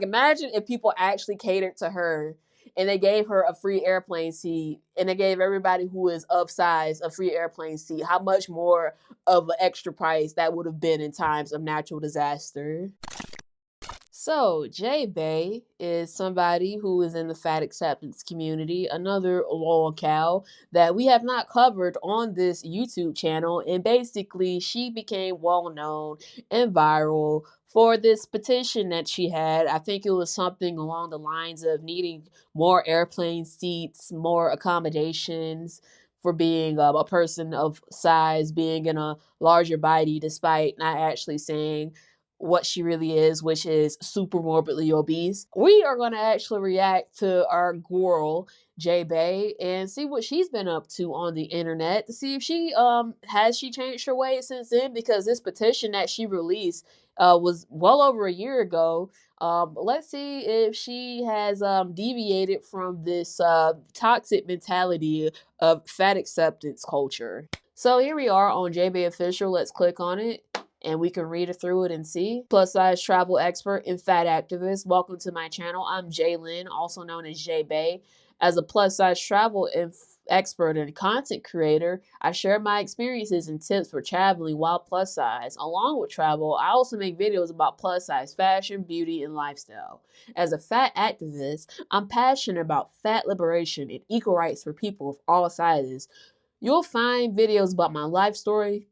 Imagine if people actually catered to her and they gave her a free airplane seat and they gave everybody who is of size a free airplane seat. How much more of an extra price that would have been in times of natural disaster. So, Jae Bae is somebody who is in the fat acceptance community, another lolcow that we have not covered on this YouTube channel. And basically, she became well known and viral for this petition that she had. I think it was something along the lines of needing more airplane seats, more accommodations for being a person of size, being in a larger body, despite not actually saying what she really is, which is super morbidly obese. We are going to actually react to our girl, Jae Bae, and see what she's been up to on the internet to see if she has she changed her ways since then, because this petition that she released was well over a year ago. Let's see if she has deviated from this toxic mentality of fat acceptance culture. So here we are on Jae Bae Official. Let's click on it and we can read it through it and see. Plus size travel expert and fat activist. Welcome to my channel. I'm Jalen, also known as Jae Bae. As a plus size travel expert and content creator, I share my experiences and tips for traveling while plus size. Along with travel, I also make videos about plus size fashion, beauty, and lifestyle. As a fat activist, I'm passionate about fat liberation and equal rights for people of all sizes. You'll find videos about my life story,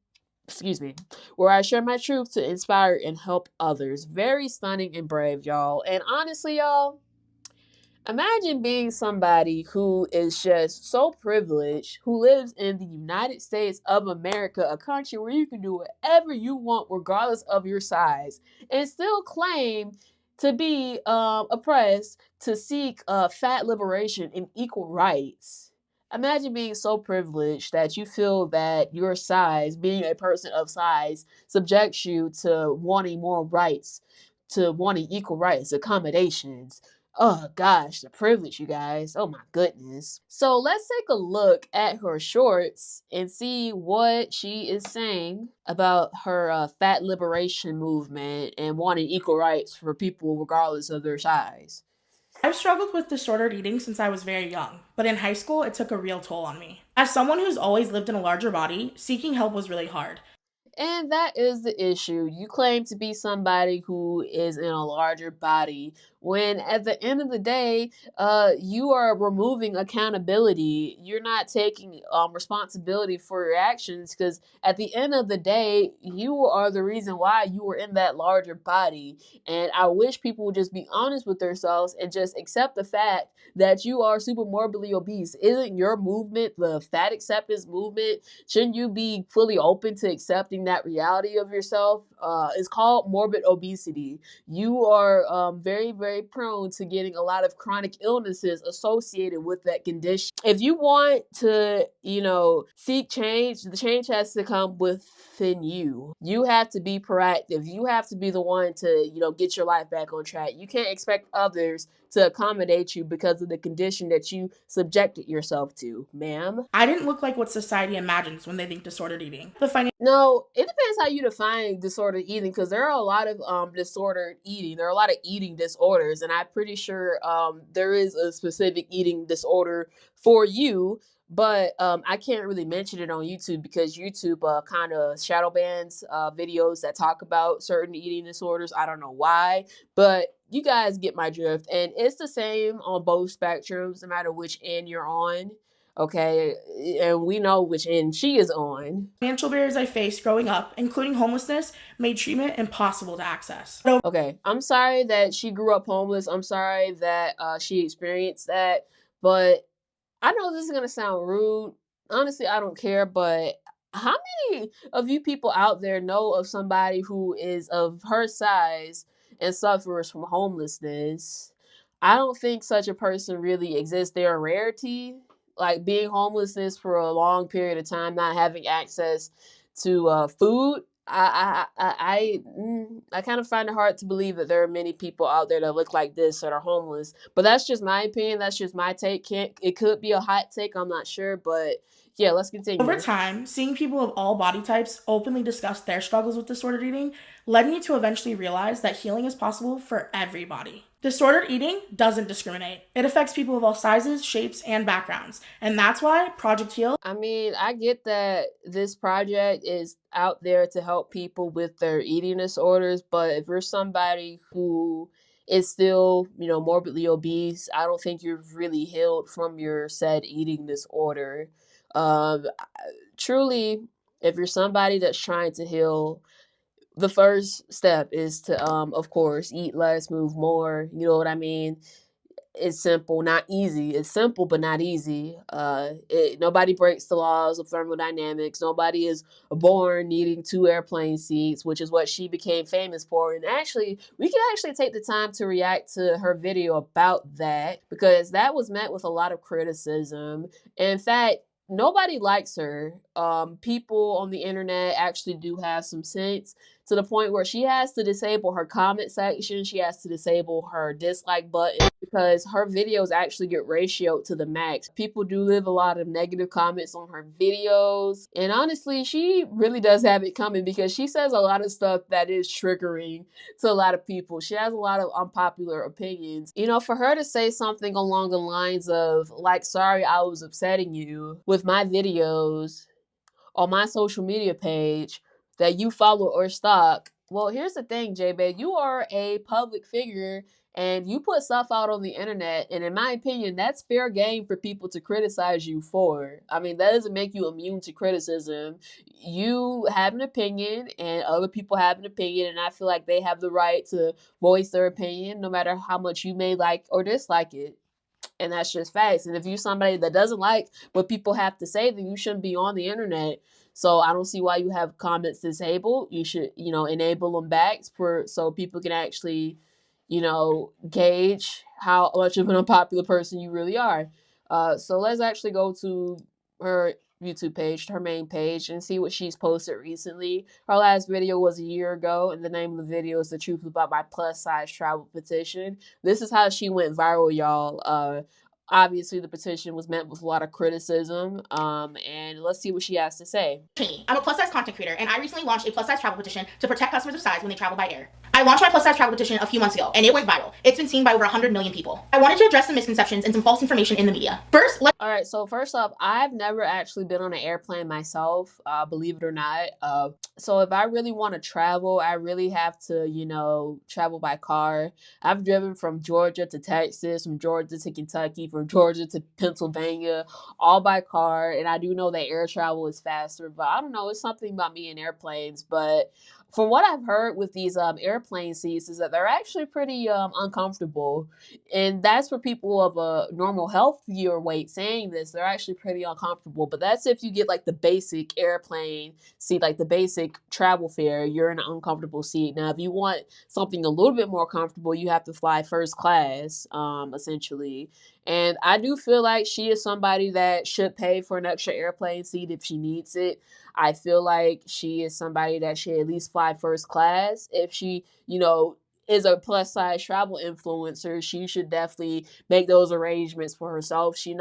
where I share my truth to inspire and help others. Very stunning and brave, y'all. And honestly, y'all, imagine being somebody who is just so privileged, who lives in the United States of America, a country where you can do whatever you want regardless of your size, and still claim to be oppressed, to seek fat liberation and equal rights. Imagine being so privileged that you feel that your size, being a person of size, subjects you to wanting more rights, to wanting equal rights, accommodations. Oh gosh, the privilege, you guys. Oh my goodness. So let's take a look at her shorts and see what she is saying about her fat liberation movement and wanting equal rights for people regardless of their size. I've struggled with disordered eating since I was very young, but in high school, it took a real toll on me. As someone who's always lived in a larger body, seeking help was really hard. And that is the issue. You claim to be somebody who is in a larger body when at the end of the day, you are removing accountability. You're not taking responsibility for your actions, because at the end of the day, you are the reason why you were in that larger body. And I wish people would just be honest with themselves and just accept the fact that you are super morbidly obese. Isn't your movement the fat acceptance movement? Shouldn't you be fully open to accepting that reality of yourself? It's called morbid obesity. You are very, very prone to getting a lot of chronic illnesses associated with that condition. If you want to, seek change, the change has to come within you. You have to be proactive. You have to be the one to, get your life back on track. You can't expect others to accommodate you because of the condition that you subjected yourself to, ma'am. I didn't look like what society imagines when they think disordered eating. No, it depends how you define disordered eating, because there are a lot of disordered eating. There are a lot of eating disorders, and I'm pretty sure there is a specific eating disorder for you. But I can't really mention it on YouTube because YouTube kind of shadow bans videos that talk about certain eating disorders. I don't know why, but you guys get my drift. And it's the same on both spectrums, no matter which end you're on. Okay, and we know which end she is on. Financial barriers I faced growing up, including homelessness, made treatment impossible to access. Okay, I'm sorry that she grew up homeless. I'm sorry that she experienced that. But I know this is gonna sound rude. Honestly, I don't care. But how many of you people out there know of somebody who is of her size and suffers from homelessness? I don't think such a person really exists. They're a rarity. Like being homelessness for a long period of time, not having access to food. I kind of find it hard to believe that there are many people out there that look like this that are homeless. But that's just my opinion. That's just my take. Can't It could be a hot take. I'm not sure, but yeah, let's Over continue. time, seeing people of all body types openly discuss their struggles with disordered eating led me to eventually realize that healing is possible for everybody. Disordered eating doesn't discriminate. It affects people of all sizes, shapes, and backgrounds. And that's why Project Heal. I mean, I get that this project is out there to help people with their eating disorders, but if you're somebody who is still, morbidly obese, I don't think you've really healed from your said eating disorder. Truly, if you're somebody that's trying to heal, the first step is to, of course, eat less, move more. You know what I mean? It's simple, not easy. It's simple, but not easy. Nobody breaks the laws of thermodynamics. Nobody is born needing two airplane seats, which is what she became famous for. And actually, we can actually take the time to react to her video about that because that was met with a lot of criticism. In fact, nobody likes her. People on the internet actually do have some sense to the point where she has to disable her comment section. She has to disable her dislike button because her videos actually get ratioed to the max. People do leave a lot of negative comments on her videos. And honestly, she really does have it coming because she says a lot of stuff that is triggering to a lot of people. She has a lot of unpopular opinions. For her to say something along the lines of, like, sorry I was upsetting you with my videos on my social media page that you follow or stalk. Well, here's the thing, Jae Bae. You are a public figure and you put stuff out on the internet, and in my opinion, that's fair game for people to criticize you for. I mean, that doesn't make you immune to criticism. You have an opinion, and other people have an opinion, and I feel like they have the right to voice their opinion no matter how much you may like or dislike it. And that's just facts. And if you're somebody that doesn't like what people have to say, then you shouldn't be on the internet. So I don't see why you have comments disabled. You should, enable them back for so people can actually, gauge how much of an unpopular person you really are. So let's actually go to her YouTube page, her main page, and see what she's posted recently. Her last video was a year ago, and the name of the video is "The Truth About My Plus Size Travel Petition." This is how she went viral, y'all. Obviously, the petition was met with a lot of criticism. And let's see what she has to say. I'm a plus size content creator, and I recently launched a plus size travel petition to protect customers of size when they travel by air. I launched my plus size travel petition a few months ago, and it went viral. It's been seen by over 100 million people. I wanted to address some misconceptions and some false information in the media. All right, so first off, I've never actually been on an airplane myself, believe it or not. So if I really want to travel, I really have to, travel by car. I've driven from Georgia to Texas, from Georgia to Kentucky, from Georgia to Pennsylvania, all by car. And I do know that air travel is faster, but I don't know, it's something about me and airplanes. But from what I've heard with these airplane seats is that they're actually pretty uncomfortable. And that's for people of a normal healthier weight saying this. They're actually pretty uncomfortable. But that's if you get like the basic airplane seat, like the basic travel fare, you're in an uncomfortable seat. Now, if you want something a little bit more comfortable, you have to fly first class, essentially. And I do feel like she is somebody that should pay for an extra airplane seat if she needs it. I feel like she is somebody that should at least fly first class. If she, is a plus size travel influencer, she should definitely make those arrangements for herself. She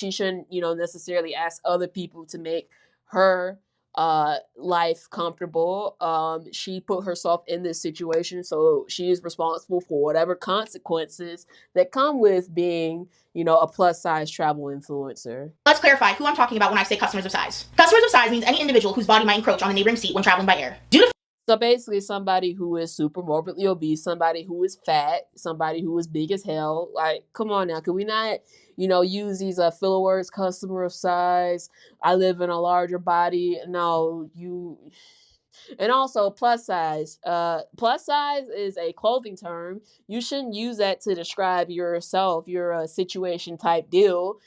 shouldn't, necessarily ask other people to make her life comfortable. She put herself in this situation, so she is responsible for whatever consequences that come with being, a plus size travel influencer. Let's clarify who I'm talking about when I say customers of size. Customers of size means any individual whose body might encroach on the neighboring seat when traveling by air. So basically, somebody who is super morbidly obese, somebody who is fat, somebody who is big as hell. Like, come on now, can we not, use these filler words? Customer of size. I live in a larger body. No, you. And also plus size. Plus size is a clothing term. You shouldn't use that to describe yourself, your situation type deal.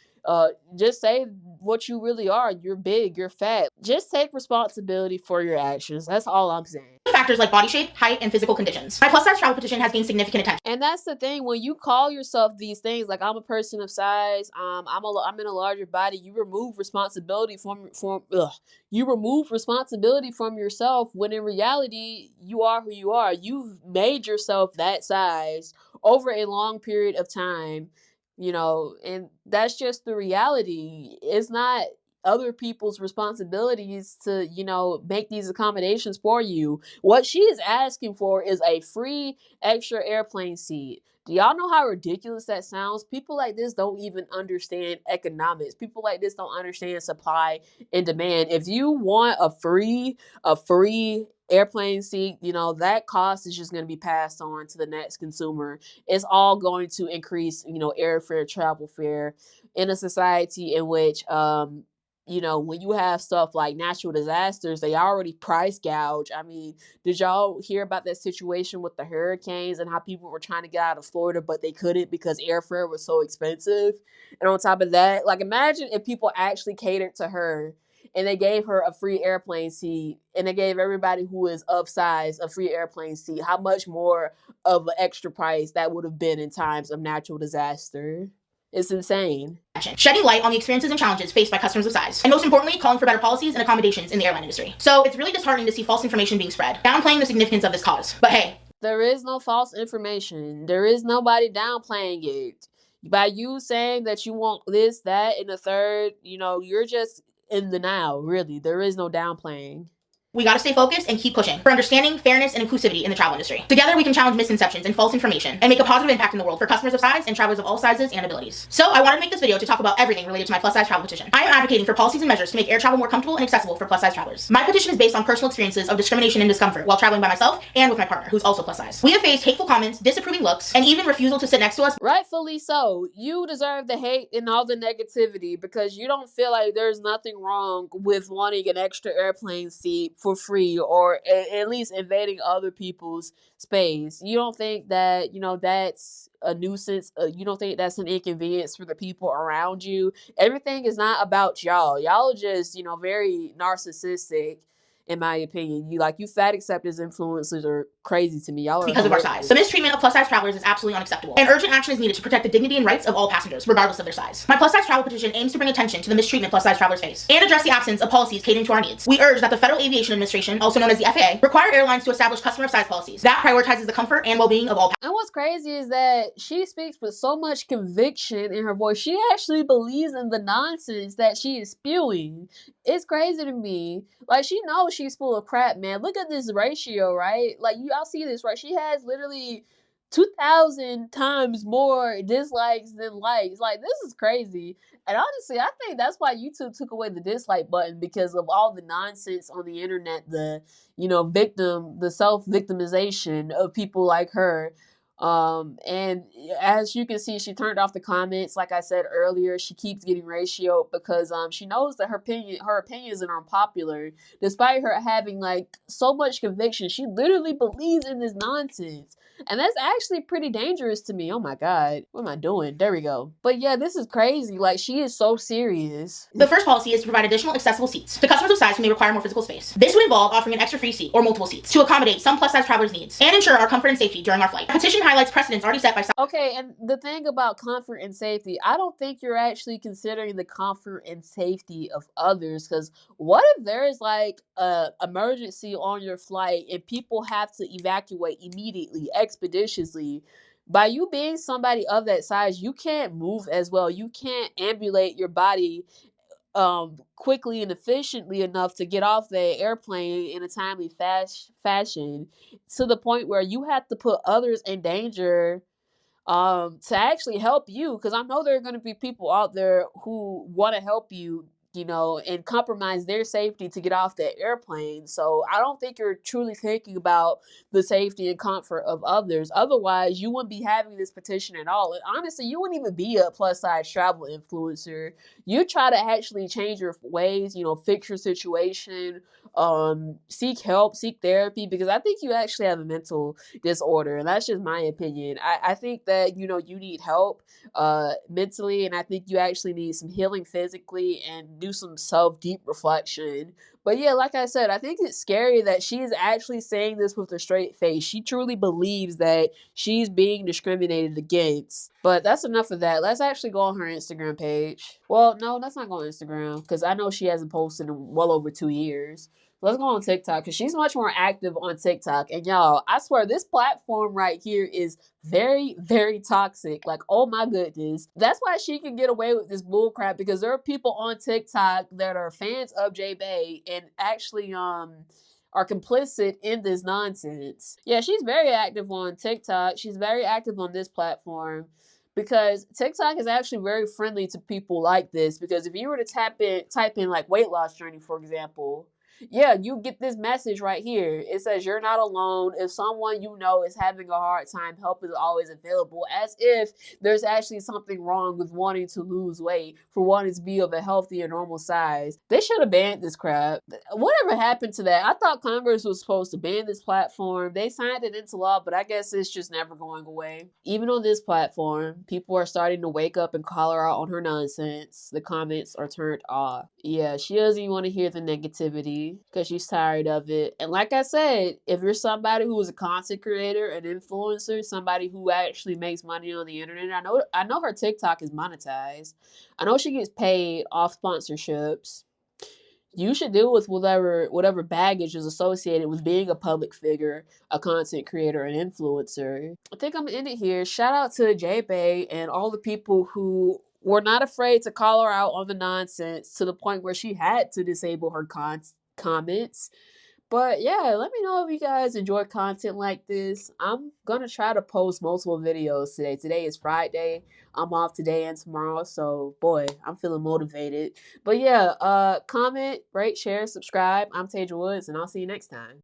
Just say what you really are. You're big, you're fat. Just take responsibility for your actions. That's all I'm saying. Factors like body shape, height, and physical conditions. My plus size travel petition has gained significant attention. And that's the thing, when you call yourself these things, like I'm a person of size, I'm in a larger body, you remove responsibility you remove responsibility from yourself when in reality you are who you are. You've made yourself that size over a long period of time, and that's just the reality. It's not other people's responsibilities to, make these accommodations for you. What she is asking for is a free extra airplane seat. Do y'all know how ridiculous that sounds? People like this don't even understand economics. People like this don't understand supply and demand. If you want a free airplane seat, that cost is just going to be passed on to the next consumer. It's all going to increase, airfare, travel fare in a society in which when you have stuff like natural disasters, they already price gouge. I mean, did y'all hear about that situation with the hurricanes and how people were trying to get out of Florida, but they couldn't because airfare was so expensive? And on top of that, like, imagine if people actually catered to her and they gave her a free airplane seat and they gave everybody who is of size a free airplane seat. How much more of an extra price that would have been in times of natural disaster. It's insane. Shedding light on the experiences and challenges faced by customers of size, and most importantly, calling for better policies and accommodations in the airline industry. So it's really disheartening to see false information being spread, downplaying the significance of this cause. But hey, there is no false information. There is nobody downplaying it. By you saying that you want this, that, and the third, you're just in the now, really. There is no downplaying. We gotta stay focused and keep pushing for understanding, fairness, and inclusivity in the travel industry. Together, we can challenge misconceptions and false information and make a positive impact in the world for customers of size and travelers of all sizes and abilities. So I wanted to make this video to talk about everything related to my plus-size travel petition. I am advocating for policies and measures to make air travel more comfortable and accessible for plus-size travelers. My petition is based on personal experiences of discrimination and discomfort while traveling by myself and with my partner, who's also plus-size. We have faced hateful comments, disapproving looks, and even refusal to sit next to us. Rightfully so. You deserve the hate and all the negativity because you don't feel like there's nothing wrong with wanting an extra airplane seat for free or at least invading other people's space. You don't think that, that's a nuisance. You don't think that's an inconvenience for the people around you. Everything is not about y'all. Y'all are just, very narcissistic. In my opinion, you fat acceptance influencers are crazy to me. Y'all are because of our size. The mistreatment of plus-size travelers is absolutely unacceptable, and urgent action is needed to protect the dignity and rights of all passengers, regardless of their size. My plus-size travel petition aims to bring attention to the mistreatment plus-size travelers face and address the absence of policies catering to our needs. We urge that the Federal Aviation Administration, also known as the FAA, require airlines to establish customer of size policies that prioritizes the comfort and well-being of all passengers. And what's crazy is that she speaks with so much conviction in her voice. She actually believes in the nonsense that she is spewing. It's crazy to me. Like, she knows she's full of crap, man. Look at this ratio, right? Like, y'all see this, right? She has literally 2,000 times more dislikes than likes. Like, this is crazy. And honestly, I think that's why YouTube took away the dislike button, because of all the nonsense on the internet, the self-victimization of people like her. And as you can see, she turned off the comments. Like I said earlier, she keeps getting ratioed because she knows that her opinions are unpopular. Despite her having like so much conviction, she literally believes in this nonsense. And that's actually pretty dangerous to me. Oh my God. What am I doing? There we go. But yeah, this is crazy. Like, she is so serious. The first policy is to provide additional accessible seats to customers of size who may require more physical space. This would involve offering an extra free seat or multiple seats to accommodate some plus-size travelers' needs and ensure our comfort and safety during our flight. The petition highlights precedents already set by... Okay, and the thing about comfort and safety, I don't think you're actually considering the comfort and safety of others, because what if there is like a emergency on your flight and people have to evacuate immediately, expeditiously? By you being somebody of that size, you can't move as well. You can't ambulate your body quickly and efficiently enough to get off the airplane in a timely fashion, to the point where you have to put others in danger to actually help you, because I know there are going to be people out there who want to help you, and compromise their safety to get off that airplane. So I don't think you're truly thinking about the safety and comfort of others. Otherwise, you wouldn't be having this petition at all. And honestly, you wouldn't even be a plus size travel influencer. You try to actually change your ways, fix your situation, seek help, seek therapy, because I think you actually have a mental disorder. And that's just my opinion. I think that, you need help mentally, and I think you actually need some healing physically and do some deep reflection. But yeah, like I said, I think it's scary that she is actually saying this with a straight face. She truly believes that she's being discriminated against. But that's enough of that. Let's actually go on her Instagram page. Well, no, let's not go on Instagram, because I know she hasn't posted in well over 2 years. Let's go on TikTok because she's much more active on TikTok. And y'all, I swear this platform right here is very, very toxic. Like, oh my goodness. That's why she can get away with this bullcrap because there are people on TikTok that are fans of Jae Bae and actually are complicit in this nonsense. Yeah, she's very active on TikTok. She's very active on this platform because TikTok is actually very friendly to people like this. Because if you were to type in like weight loss journey, for example, yeah, you get this message right here. It says you're not alone. If someone you know is having a hard time, help is always available. As if there's actually something wrong with wanting to lose weight, for wanting to be of a healthy and normal size. They should have banned this crap. Whatever happened to that? I thought Congress was supposed to ban this platform. They signed it into law, but I guess it's just never going away. Even on this platform, people are starting to wake up and call her out on her nonsense. The comments are turned off. Yeah, she doesn't even want to hear the negativity because she's tired of it. And like I said, if you're somebody who is a content creator, an influencer, somebody who actually makes money on the internet, I know her TikTok is monetized. I know she gets paid off sponsorships. You should deal with whatever baggage is associated with being a public figure, a content creator, an influencer. I think I'm gonna end it here. Shout out to Jae Bae and all the people who were not afraid to call her out on the nonsense to the point where she had to disable her comments. But yeah, let me know if you guys enjoy content like this. I'm gonna try to post multiple videos today. Today is Friday. I'm off today and tomorrow, so boy, I'm feeling motivated. But yeah, comment, rate, share, subscribe. I'm Tasia Woods, and I'll see you next time.